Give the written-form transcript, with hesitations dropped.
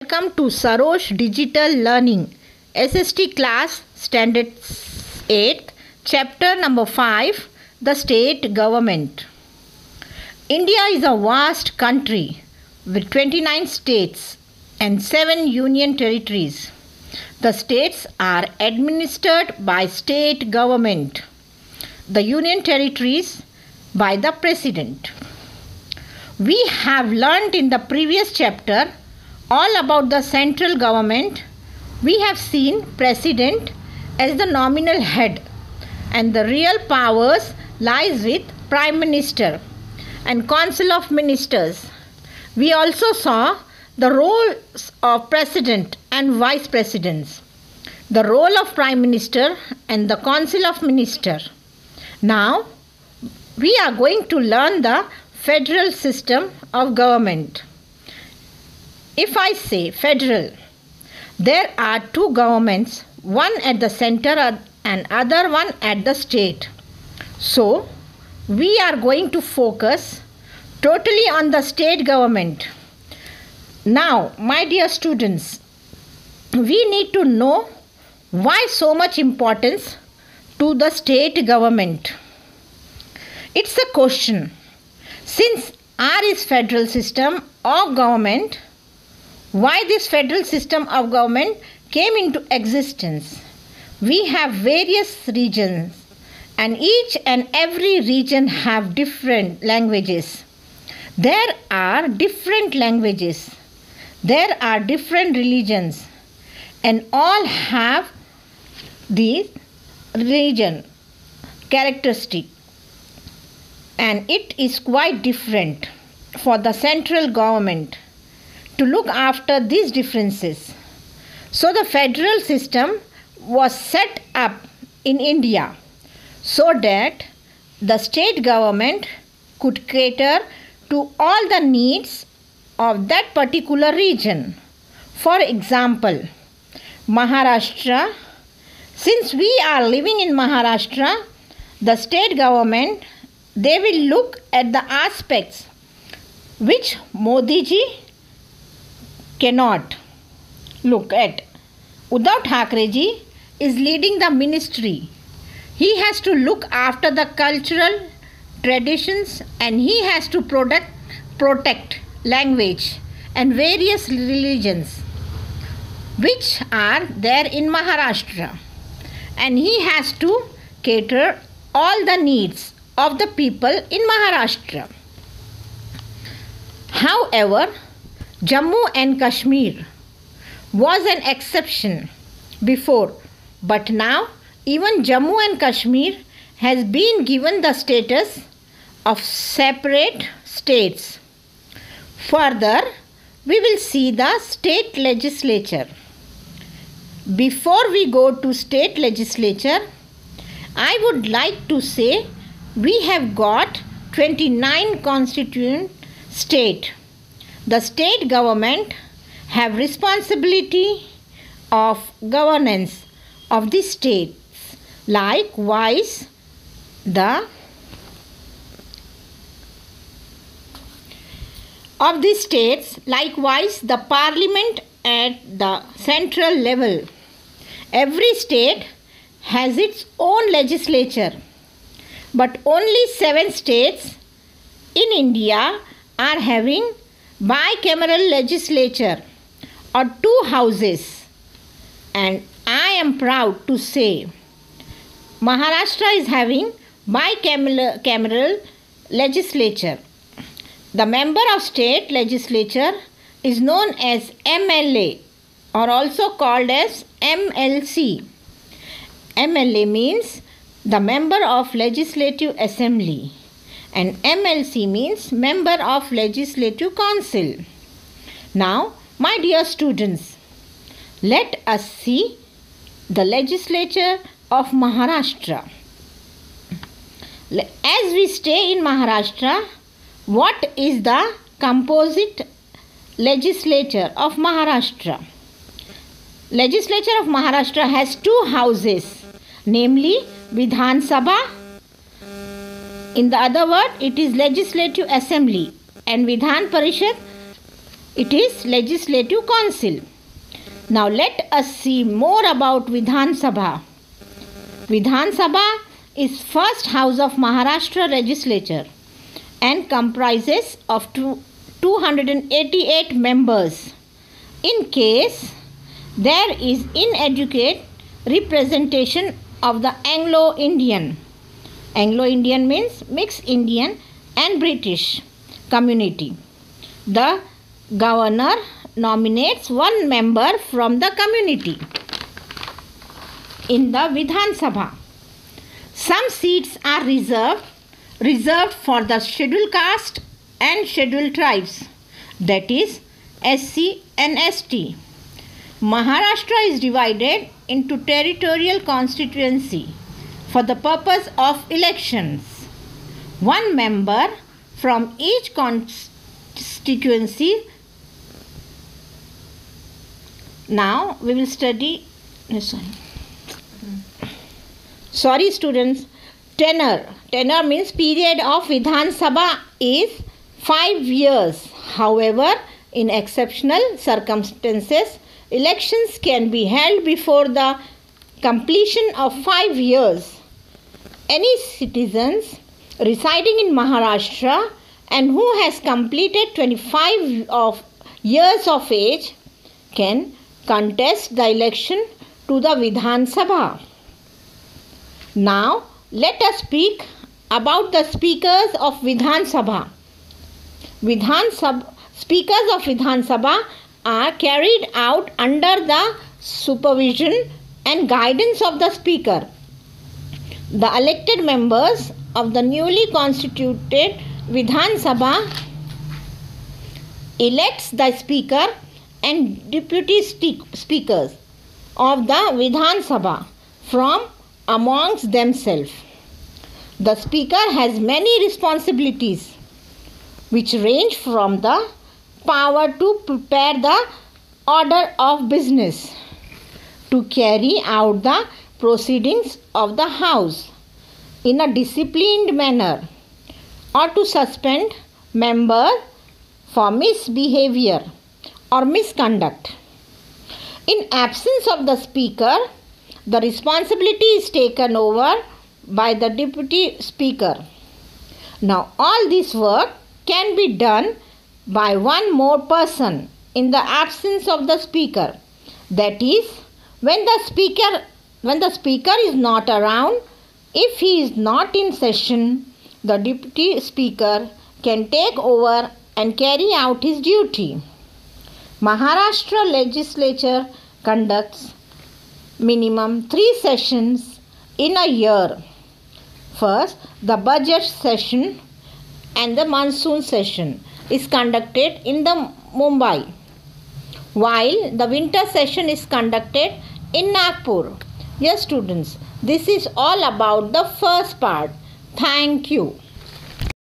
Welcome to Sarosh Digital Learning SST class standard 8 chapter number 5 the state government. India is a vast country with 29 states and 7 union territories. The states are administered by state government. The union territories by the president. We have learnt in the previous chapter all about the central government. We have seen president as the nominal head and the real powers lies with prime minister and council of ministers. We also saw the roles of president and vice presidents, the role of prime minister and the council of minister. Now we are going to learn the federal system of government. If I say federal, there are two governments, one at the center and other one at the state. So, we are going to focus totally on the state government. Now, my dear students, we need to know why so much importance to the state government. It's a question. Since R is federal system of government, why this federal system of government came into existence? We have various regions and each and every region have different languages. There are different languages. There are different religions and all have the region characteristic, and it is quite different for the central government to look after these differences. So the federal system was set up in India so that the state government could cater to all the needs of that particular region. For example, Maharashtra. Since we are living in Maharashtra, the state government, they will look at the aspects which Modi ji cannot look at. Uddhav Thackeray ji is leading the ministry. He has to look after the cultural traditions and he has to protect language and various religions which are there in Maharashtra, and he has to cater all the needs of the people in Maharashtra. However, Jammu and Kashmir was an exception before, but now even Jammu and Kashmir has been given the status of separate states. Further, we will see the state legislature. Before we go to state legislature, I would like to say we have got 29 constituent state. The state government have responsibility of governance of the states. Likewise, the parliament at the central level. Every state has its own legislature, but only 7 states in India are having bicameral legislature or 2 houses, and I am proud to say Maharashtra is having bicameral legislature. The member of state legislature is known as MLA or also called as MLC. MLA means the member of legislative assembly and MLC means member of legislative council. Now, my dear students, let us see the legislature of Maharashtra. As we stay in Maharashtra, what is the composite legislature of Maharashtra? Legislature of Maharashtra has 2 houses, namely Vidhan Sabha. In the other word, it is Legislative Assembly, and Vidhan Parishad It is Legislative Council. Now let us see more about Vidhan Sabha. Vidhan Sabha is first house of Maharashtra legislature and comprises of 288 members. In case there is inadequate representation of the Anglo-Indian. Anglo-Indian means mixed Indian and British community. The governor nominates one member from the community in the Vidhan Sabha. Some seats are reserved for the scheduled caste and scheduled tribes, that is SC and ST. Maharashtra is divided into territorial constituency for the purpose of elections. One member from each constituency. Now we will study. Sorry students. Tenure. Tenure means period of Vidhan Sabha is 5 years. However, in exceptional circumstances, elections can be held before the completion of 5 years. Any citizens residing in Maharashtra and who has completed 25 years of age can contest the election to the Vidhan Sabha. Now let us speak about the speakers of Vidhan Sabha. Speakers of Vidhan Sabha are carried out under the supervision and guidance of the speaker. The elected members of the newly constituted Vidhan Sabha elects the speaker and deputy speakers of the Vidhan Sabha from amongst themselves. The speaker has many responsibilities which range from the power to prepare the order of business, to carry out the proceedings of the house in a disciplined manner, or to suspend member for misbehavior or misconduct. In absence of the speaker, the responsibility is taken over by the deputy speaker. Now all this work can be done by one more person in the absence of the speaker. That is, when the speaker is not around, if he is not in session, the deputy speaker can take over and carry out his duty. Maharashtra legislature conducts minimum 3 sessions in a year. First, the budget session and the monsoon session is conducted in the Mumbai, while the winter session is conducted in Nagpur. Yes students, this is all about the first part. Thank you.